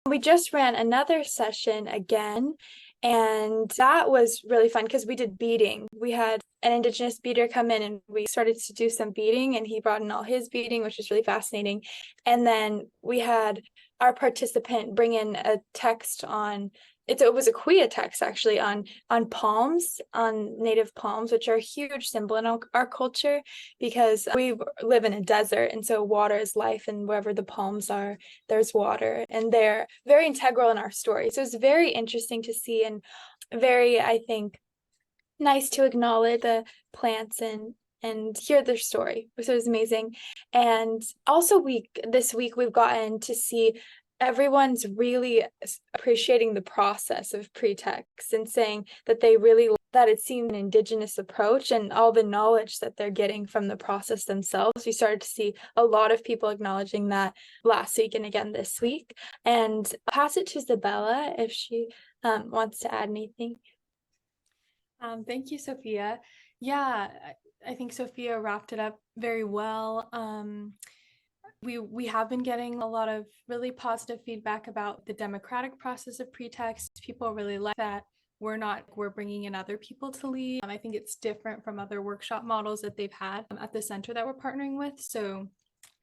We just ran another session again, and that was really fun because we did beading. We had an Indigenous beader come in and we started to do some beading, and he brought in all his beading, which was really fascinating. And then we had our participant bring in a text on it was a Kuya text actually on palms, on native palms, which are a huge symbol in our culture because we live in a desert, and so water is life, and wherever the palms are, there's water, and they're very integral in our story. So it's very interesting to see, and very, I think, nice to acknowledge the plants and hear their story. So it was amazing. And also this week we've gotten to see everyone's really appreciating the process of pretext and saying that they really that it's seen an Indigenous approach and all the knowledge that they're getting from the process themselves. We started to see a lot of people acknowledging that last week and again this week. And I'll pass it to Isabella if she wants to add anything. Thank you, Sophia. Yeah, I think Sophia wrapped it up very well. We have been getting a lot of really positive feedback about the democratic process of pretext. People really like that we're bringing in other people to lead. I think it's different from other workshop models that they've had at the center that we're partnering with. So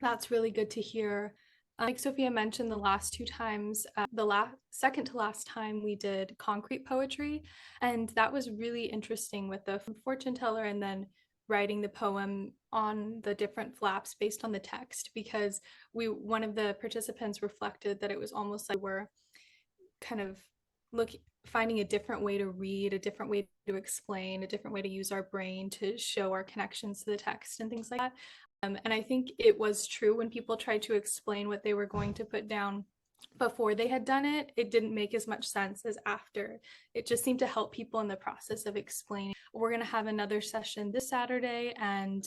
that's really good to hear. Like Sophia mentioned, the last two times, second to last time we did concrete poetry, and that was really interesting with the fortune teller and then writing the poem on the different flaps based on the text, because one of the participants reflected that it was almost like we're kind of finding a different way to read, a different way to explain, a different way to use our brain to show our connections to the text and things like that. And I think it was true when people tried to explain what they were going to put down before they had done it, it didn't make as much sense as after. It just seemed to help people in the process of explaining. We're going to have another session this Saturday, and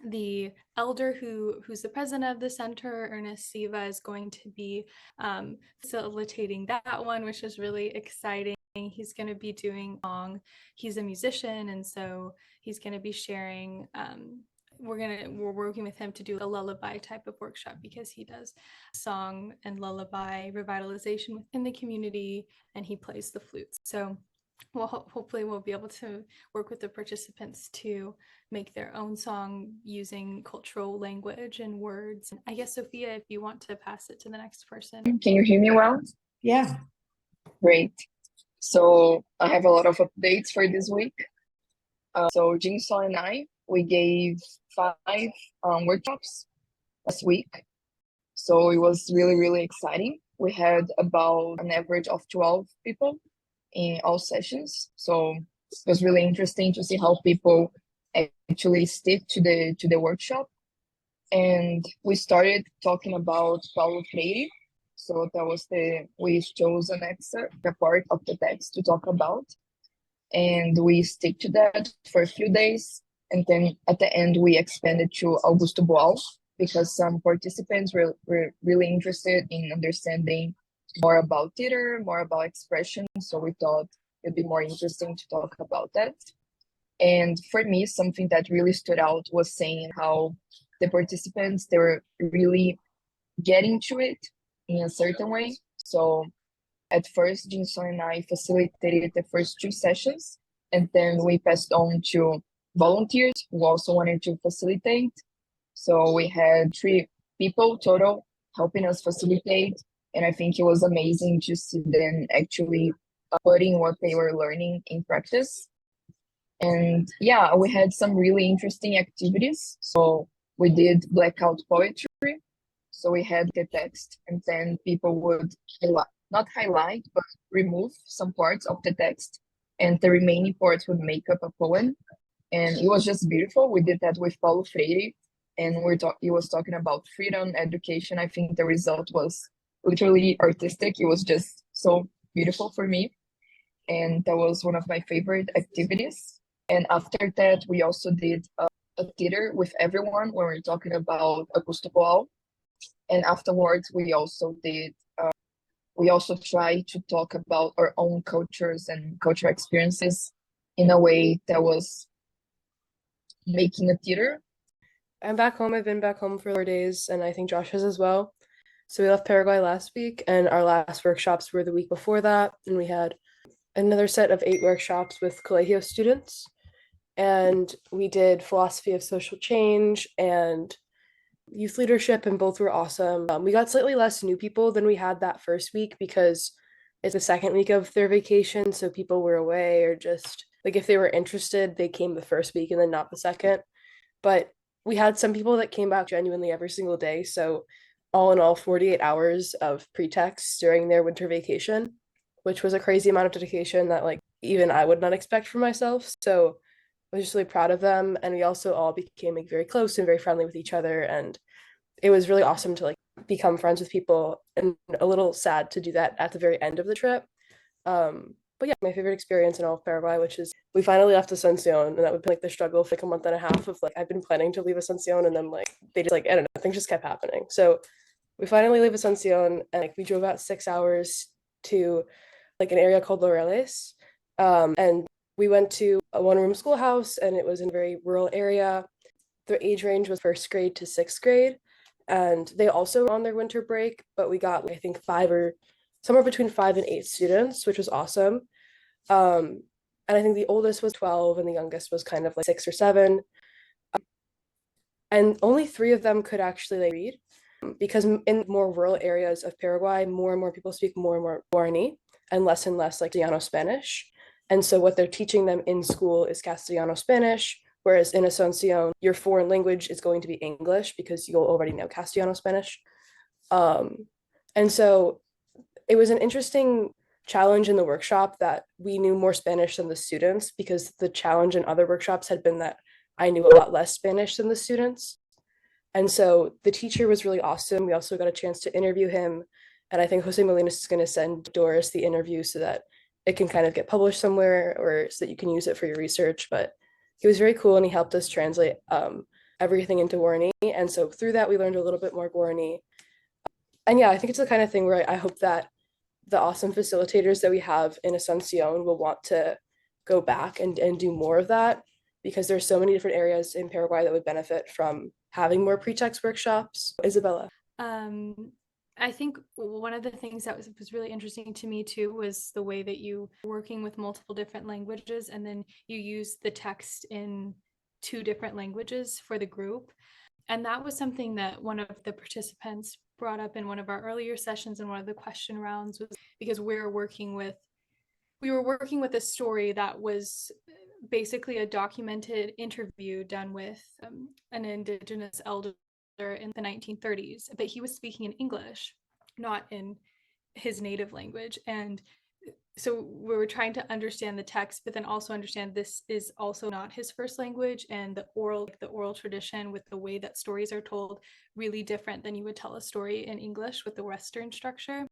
the elder who's the president of the center, Ernest Siva, is going to be facilitating that one, which is really exciting. He's going to be doing song. He's a musician, and so he's going to be sharing we're working with him to do a lullaby type of workshop, because he does song and lullaby revitalization within the community, and he plays the flute. So hopefully we'll be able to work with the participants to make their own song using cultural language and words. I guess, Sophia, if you want to pass it to the next person. Can you hear me well? Yeah. Great. So I have a lot of updates for this week. So Jigsaw and I, we gave 5 workshops last week. So it was really, really exciting. We had about an average of 12 people in all sessions. So it was really interesting to see how people actually stick to the workshop. And we started talking about Paulo Freire. So that was we chose an excerpt, a part of the text to talk about. And we stick to that for a few days. And then at the end, we expanded to Augusto Boal, because some participants were really interested in understanding more about theater, more about expression. So we thought it'd be more interesting to talk about that. And for me, something that really stood out was saying how the participants, they were really getting to it in a certain way. So at first, Jinson and I facilitated the first 2 sessions, and then we passed on to volunteers who also wanted to facilitate. So we had 3 people total helping us facilitate, and I think it was amazing to see them actually putting what they were learning in practice. And yeah, we had some really interesting activities. So we did blackout poetry. So we had the text, and then people would not highlight, but remove some parts of the text, and the remaining parts would make up a poem. And it was just beautiful. We did that with Paulo Freire, and he was talking about freedom, education. I think the result was literally artistic. It was just so beautiful for me. And that was one of my favorite activities. And after that, we also did a theater with everyone when we were talking about Augusto Boal. And afterwards, we also tried to talk about our own cultures and cultural experiences in a way that was making a theater. I'm back home. I've been back home for 4 days, and I think Josh has as well. So we left Paraguay last week, and our last workshops were the week before that. And we had another set of 8 workshops with Colegio students. And we did philosophy of social change and youth leadership, and both were awesome. We got slightly less new people than we had that first week because it's the second week of their vacation. So people were away, or just like if they were interested, they came the first week and then not the second. But we had some people that came back genuinely every single day. So all in all, 48 hours of pretext during their winter vacation, which was a crazy amount of dedication that like even I would not expect for myself. So I was just really proud of them. And we also all became like very close and very friendly with each other. And it was really awesome to like become friends with people, and a little sad to do that at the very end of the trip. But yeah, my favorite experience in all of Paraguay, which is we finally left Asuncion, and that would be like the struggle for like a month and a half of like I've been planning to leave Asuncion, and then like they just like I don't know, things just kept happening. So we finally leave Asuncion, and like we drove about 6 hours to like an area called Laureles, and we went to a one-room schoolhouse, and it was in a very rural area. Their age range was first grade to sixth grade, and they also were on their winter break, but we got like, I think 5 or somewhere between 5 and 8 students, which was awesome. And I think the oldest was 12 and the youngest was kind of like 6 or 7. And only 3 of them could actually like read because in more rural areas of Paraguay, more and more people speak more and more Guarani and less like Castellano Spanish. And so what they're teaching them in school is Castellano Spanish, whereas in Asuncion, your foreign language is going to be English because you'll already know Castellano Spanish. Um, and so it was an interesting challenge in the workshop that we knew more Spanish than the students, because the challenge in other workshops had been that I knew a lot less Spanish than the students. And so the teacher was really awesome. We also got a chance to interview him. And I think Jose Molinas is going to send Doris the interview so that it can kind of get published somewhere, or so that you can use it for your research. But he was very cool, and he helped us translate everything into Guarani. And so through that, we learned a little bit more Guarani. And yeah, I think it's the kind of thing where I hope that the awesome facilitators that we have in Asuncion will want to go back and do more of that, because there's so many different areas in Paraguay that would benefit from having more pretext workshops. Isabella. I think one of the things that was really interesting to me too was the way that you were working with multiple different languages, and then you use the text in 2 different languages for the group. And that was something that one of the participants brought up in one of our earlier sessions in one of the question rounds, was because we were working with a story that was basically a documented interview done with an indigenous elder in the 1930s, but he was speaking in English, not in his native language. And so we were trying to understand the text, but then also understand this is also not his first language, and the oral tradition with the way that stories are told really different than you would tell a story in English with the Western structure.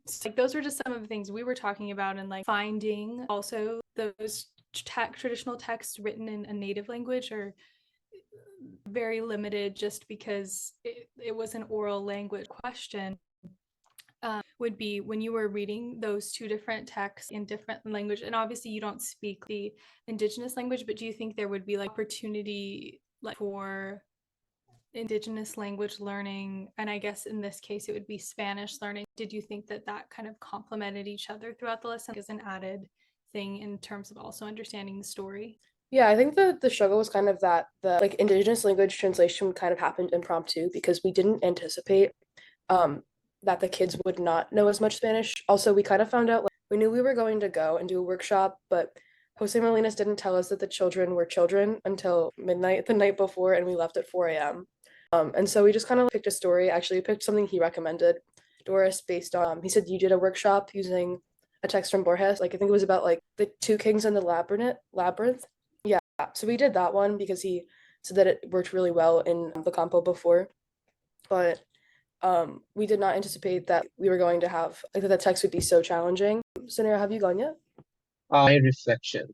So, like, those were just some of the things we were talking about, and like finding also those traditional texts written in a native language are very limited, just because it was an oral language question. Would be when you were reading those 2 different texts in different language, and obviously you don't speak the indigenous language, but do you think there would be like opportunity like for indigenous language learning, and I guess in this case it would be Spanish learning? Did you think that that kind of complemented each other throughout the lesson as an added thing in terms of also understanding the story? Yeah, I think the struggle was kind of that the like indigenous language translation kind of happened impromptu because we didn't anticipate um that the kids would not know as much Spanish. Also, we kind of found out like we knew we were going to go and do a workshop, but Jose Molinas didn't tell us that the children were children until midnight the night before, and we left at 4 a.m. And so we just kind of picked a story. Actually, we picked something he recommended, Doris, based on he said you did a workshop using a text from Borges. Like I think it was about like the two kings and the labyrinth. Yeah, so we did that one because he said that it worked really well in the campo before. But we did not anticipate that we were going to have like that the text would be so challenging. Sunira, have you gone yet? My reflection.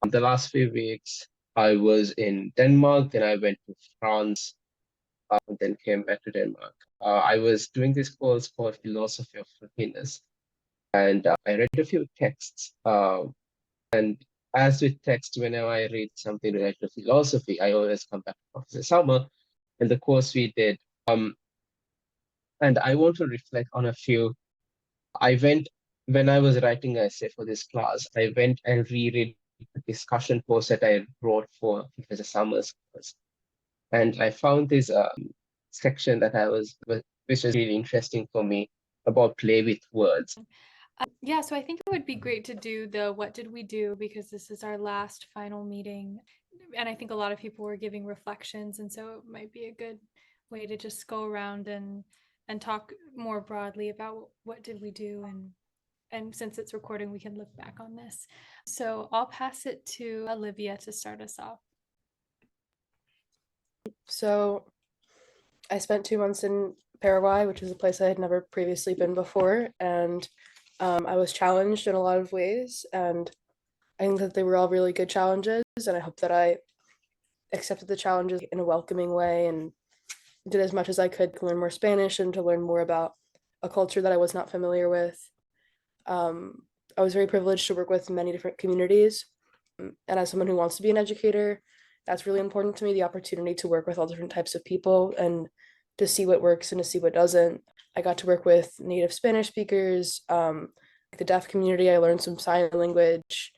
The last few weeks, I was in Denmark, then I went to France, then came back to Denmark. I was doing this course called Philosophy of Happiness, and I read a few texts. And as with text, whenever I read something related to philosophy, I always come back to Professor Summer. And the course we did, And I want to reflect on a few. When I was writing an essay for this class, I went and reread the discussion post that I wrote for Professor Summers' course. And I found this section which was really interesting for me about play with words. Yeah, so I think it would be great to do the what did we do, because this is our last final meeting. And I think a lot of people were giving reflections, and so it might be a good way to just go around and talk more broadly about what did we do, and since it's recording, we can look back on this. So I'll pass it to Olivia to start us off. So I spent 2 months in Paraguay, which is a place I had never previously been before, and I was challenged in a lot of ways, and I think that they were all really good challenges, and I hope that I accepted the challenges in a welcoming way and did as much as I could to learn more Spanish and to learn more about a culture that I was not familiar with. I was very privileged to work with many different communities, and as someone who wants to be an educator, that's really important to me, the opportunity to work with all different types of people and to see what works and to see what doesn't. I got to work with native Spanish speakers, the deaf community. I learned some sign language.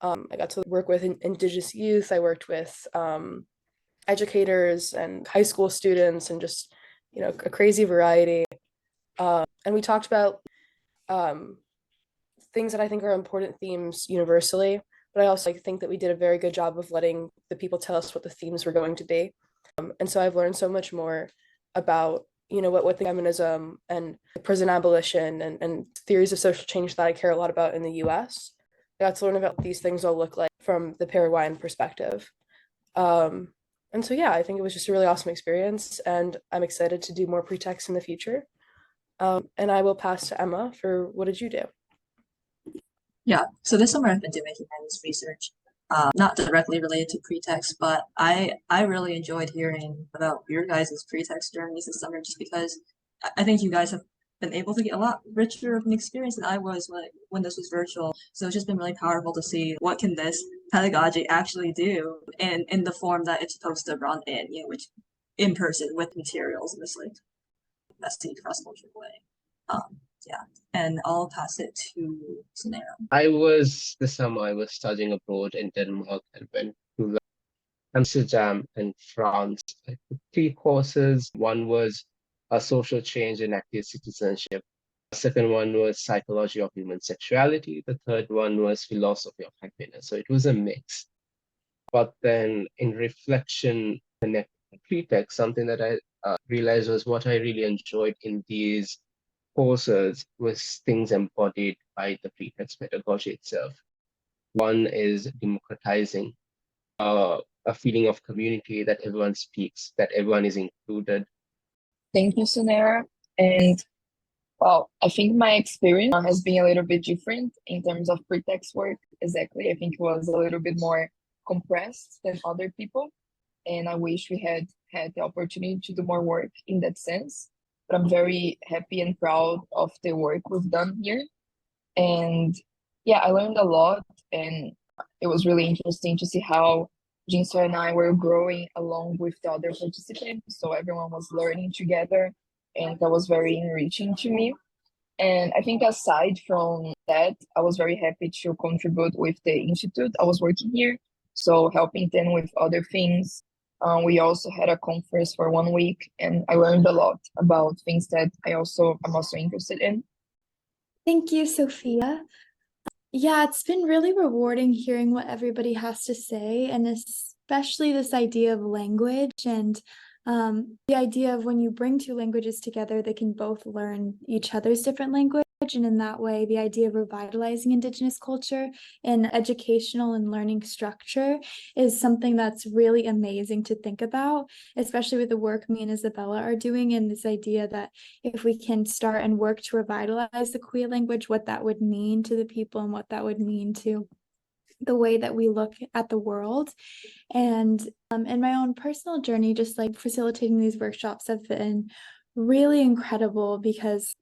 I got to work with indigenous youth. I worked with educators and high school students and just, a crazy variety. And we talked about things that I think are important themes universally, but I also think that we did a very good job of letting the people tell us what the themes were going to be. And so I've learned so much more about, what the feminism and prison abolition and theories of social change that I care a lot about in the US. I got to learn about what these things all look like from the Paraguayan perspective. And so, yeah, I think it was just a really awesome experience, and I'm excited to do more pretexts in the future. And I will pass to Emma for what did you do? Yeah, so this summer I've been doing humanities research, not directly related to pretext, but I really enjoyed hearing about your guys' pretext journeys this summer, just because I think you guys have been able to get a lot richer of an experience than I was when this was virtual. So it's just been really powerful to see what can this pedagogy actually do in the form that it's supposed to run in, which in person with materials in this like messy cross-cultural way. Yeah, and I'll pass it to Sanera. This summer I was studying abroad in Denmark and went to Amsterdam and France. I took 3 courses. One was a social change and active citizenship. The second one was psychology of human sexuality. The third one was philosophy of happiness. So it was a mix. But then in reflection, connect pretext, something that I realized was what I really enjoyed in these courses was things embodied by the pretext pedagogy itself. One is democratizing a feeling of community, that everyone speaks, that everyone is included. Thank you, Sunera. And well, I think my experience has been a little bit different in terms of pretext work. Exactly. I think it was a little bit more compressed than other people. And I wish we had the opportunity to do more work in that sense. But I'm very happy and proud of the work we've done here. And yeah, I learned a lot, and it was really interesting to see how Jinso and I were growing along with the other participants. So everyone was learning together, and that was very enriching to me. And I think aside from that, I was very happy to contribute with the institute. I was working here, so helping them with other things. We also had a conference for 1 week, and I learned a lot about things that I'm also interested in. Thank you, Sophia. Yeah, it's been really rewarding hearing what everybody has to say, and especially this idea of language and the idea of when you bring 2 languages together, they can both learn each other's different language. And in that way, the idea of revitalizing Indigenous culture in educational and learning structure is something that's really amazing to think about, especially with the work me and Isabella are doing, and this idea that if we can start and work to revitalize the Kuya language, what that would mean to the people and what that would mean to the way that we look at the world. And in my own personal journey, just like facilitating these workshops have been really incredible, because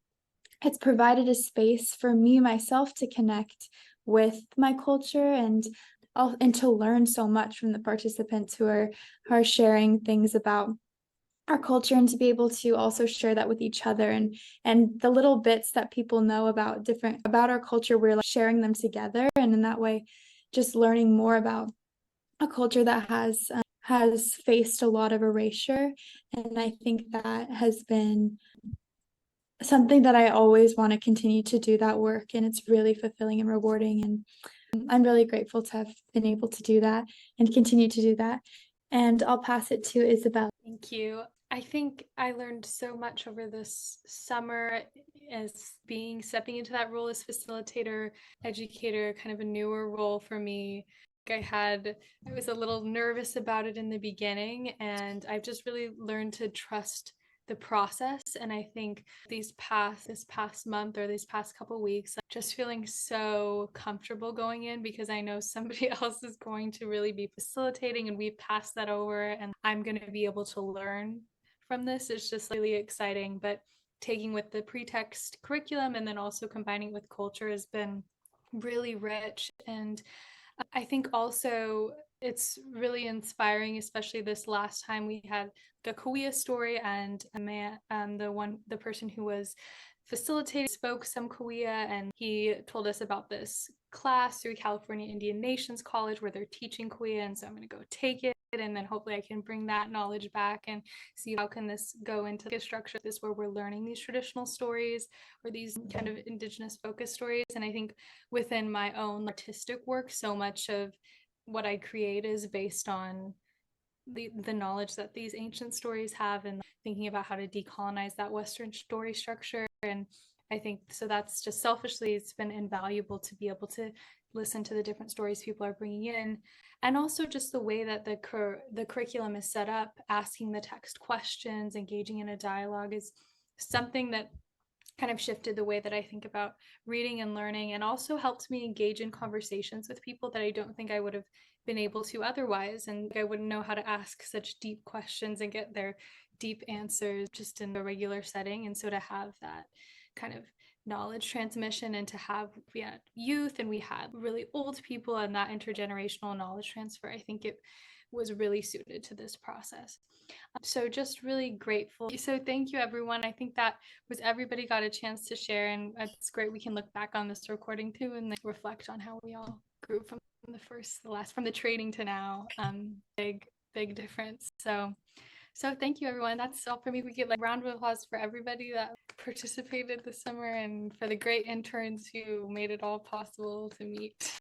it's provided a space for me myself to connect with my culture and to learn so much from the participants who are sharing things about our culture and to be able to also share that with each other, and the little bits that people know about our culture, we're like sharing them together, and in that way just learning more about a culture that has faced a lot of erasure. And I think that has been something that I always want to continue to do that work, and it's really fulfilling and rewarding, and I'm really grateful to have been able to do that and continue to do that. And I'll pass it to Isabel. Thank you. I think I learned so much over this summer as stepping into that role as facilitator, educator, kind of a newer role for me. I was a little nervous about it in the beginning, and I've just really learned to trust the process. And I think this past month or these past couple weeks, just feeling so comfortable going in because I know somebody else is going to really be facilitating, and we've passed that over, and I'm going to be able to learn from this. It's just really exciting. But taking with the pretext curriculum and then also combining it with culture has been really rich. And I think also it's really inspiring, especially this last time we had the Kauai story, and a man, the person who was facilitating spoke some Kauai, and he told us about this class through California Indian Nations College where they're teaching Kauai, and so I'm going to go take it, and then hopefully I can bring that knowledge back and see how can this go into a structure this where we're learning these traditional stories or these kind of indigenous focused stories. And I think within my own artistic work, so much of what I create is based on the knowledge that these ancient stories have, and thinking about how to decolonize that Western story structure. And I think so that's just selfishly, it's been invaluable to be able to listen to the different stories people are bringing in, and also just the way that the curriculum is set up, asking the text questions, engaging in a dialogue is something that kind of shifted the way that I think about reading and learning, and also helped me engage in conversations with people that I don't think I would have been able to otherwise. And I wouldn't know how to ask such deep questions and get their deep answers just in a regular setting. And so to have that kind of knowledge transmission, and to have, we had youth and we had really old people, and that intergenerational knowledge transfer, I think it was really suited to this process. So just really grateful. So thank you, everyone. I think that was everybody got a chance to share, and it's great we can look back on this recording too and like reflect on how we all grew from from the training to now. Big difference. So thank you, everyone. That's all for me. We get like a round of applause for everybody that participated this summer, and for the great interns who made it all possible to meet.